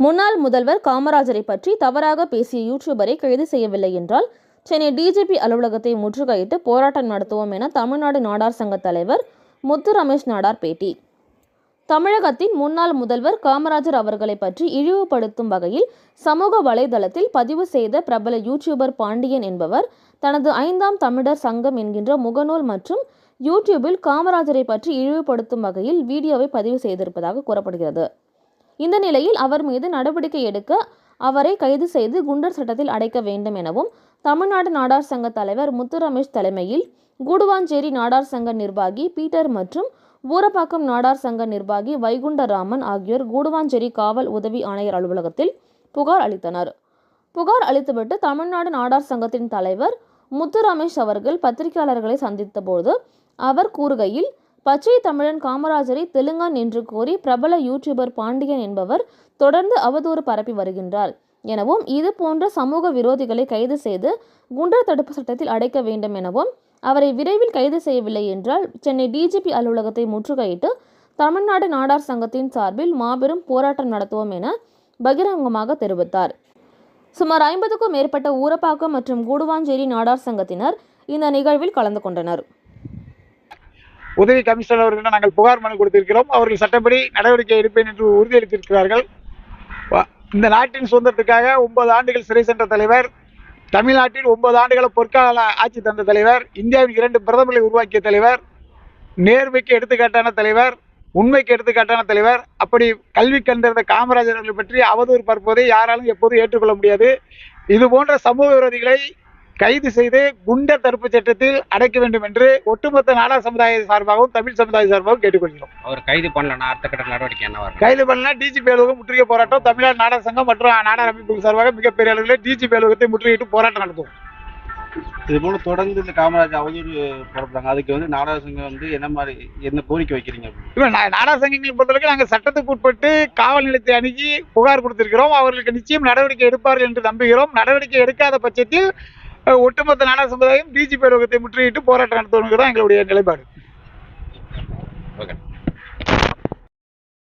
முன்னாள் முதல்வர் காமராஜரை பற்றி தவறாக பேசிய யூடியூபரை கைது செய்யவில்லை என்றால் சென்னை டிஜிபி அலுவலகத்தை முற்றுகையிட்டு போராட்டம் நடத்துவோம் என தமிழ்நாடு நாடார் சங்க தலைவர் முத்து ரமேஷ் நாடார் பேட்டி. தமிழகத்தின் முன்னாள் முதல்வர் காமராஜர் அவர்களை பற்றி இழிவுபடுத்தும் வகையில் சமூக வலைதளத்தில் பதிவு செய்த பிரபல யூடியூபர் பாண்டியன் என்பவர் தனது 5ஆம் தமிழர் சங்கம் என்கின்ற முகநூல் மற்றும் யூடியூபில் காமராஜரை பற்றி இழிவுபடுத்தும் வகையில் வீடியோவை பதிவு செய்திருப்பதாக கூறப்படுகிறது. இந்த நிலையில் அவர் மீது நடவடிக்கை எடுக்க அவரை கைது செய்து குண்டர் சட்டத்தில் அடைக்க வேண்டும் எனவும் தமிழ்நாடு நாடார் சங்க தலைவர் முத்து ரமேஷ் தலைமையில் கூடுவாஞ்சேரி நாடார் சங்க நிர்வாகி பீட்டர் மற்றும் ஊரப்பாக்கம் நாடார் சங்க நிர்வாகி வைகுண்டராமன் ஆகியோர் கூடுவாஞ்சேரி காவல் உதவி ஆணையர் அலுவலகத்தில் புகார் அளித்தனர். புகார் அளித்துவிட்டு தமிழ்நாடு நாடார் சங்கத்தின் தலைவர் முத்து ரமேஷ் அவர்கள் பத்திரிகையாளர்களை சந்தித்த போது அவர் கூறுகையில், பச்சை தமிழன் காமராஜரை தெலுங்கான் என்று கோரி பிரபல யூடியூபர் பாண்டியன் என்பவர் தொடர்ந்து அவதூறு பரப்பி வருகின்றார் எனவும் இது போன்ற சமூக விரோதிகளை கைது செய்து குண்டர் தடுப்பு சட்டத்தில் அடைக்க வேண்டும் எனவும் அவரை விரைவில் கைது செய்யவில்லை என்றால் சென்னை டிஜிபி அலுவலகத்தை முற்றுகையிட்டு தமிழ்நாடு நாடார் சங்கத்தின் சார்பில் மாபெரும் போராட்டம் நடத்துவோம் என பகிரங்கமாக தெரிவித்தார். சுமார் 50க்கும் மேற்பட்ட ஊரப்பாக்கம் மற்றும் கூடுவாஞ்சேரி நாடார் சங்கத்தினர் இந்த நிகழ்வில் கலந்து கொண்டனர். உதவி கமிஷனர் அவர்களிடம் நாங்கள் புகார் மனு கொடுத்திருக்கிறோம். அவர்கள் சட்டப்படி நடவடிக்கை எடுப்பேன் என்று உறுதியளித்திருக்கிறார்கள். இந்த நாட்டின் சுதந்திரத்துக்காக 9 ஆண்டுகள் சிறை சென்ற தலைவர், தமிழ்நாட்டில் 9 ஆண்டுகள பொற்கால ஆட்சி தந்த தலைவர், இந்தியாவின் 2 பிரதமர்களை உருவாக்கிய தலைவர், நேர்மைக்கு எடுத்துக்காட்டான தலைவர், உண்மைக்கு எடுத்துக்காட்டான தலைவர். அப்படி கல்வி கண்டிருந்த காமராஜர் அவர்களை பற்றி அவதூறு பரப்புவதை யாராலும் எப்போதும் ஏற்றுக்கொள்ள முடியாது. இது போன்ற சமூக விரோதிகளை கைது செய்து குண்டர் தடுப்பு சட்டத்தில் அடைக்க வேண்டும் என்று ஒட்டுமொத்த நாடார் சமுதாய சார்பாகவும் தமிழ் சமுதாய சார்பாகவும் கேட்டுக்கொள்கிறோம். அவர் கைது பண்ணலன்னா அடுத்த கட்ட நடவடிக்கை என்ன? கைது பண்ணலாம் டிஜிபி அலுவலகம் முற்றுகை போராட்டம், தமிழ்நாடு நாடார் சங்கம் மற்றும் நாடார் அமைப்புகள் சார்பாக மிகப்பெரிய அளவில் டிஜிபி அலுவலகத்தை முற்றுகையிட்டு போராட்டம் நடத்துவோம். இது போல தொடர்ந்து இந்த காமராஜ் அவதூறு பரப்புறாங்க. அதுக்கு நாடார் சங்கம் என்ன கோரிக்கை வைக்கிறீங்க? நாடார் சங்கங்களை பொறுத்தவரைக்கும் நாங்கள் சட்டத்துக்கு உட்பட்டு காவல் நிலையத்தை அணுகி புகார் கொடுத்திருக்கிறோம். அவர்களுக்கு நிச்சயம் நடவடிக்கை எடுப்பார்கள் என்று நம்புகிறோம். நடவடிக்கை எடுக்காத பட்சத்தில் ஒட்டுமொத்த நாடார் சமுதாயம் டிஜிபி அலுவலகத்தை முற்றுகையிட்டு போராட்டம் நடத்துவது எங்களுடைய நிலைப்பாடு.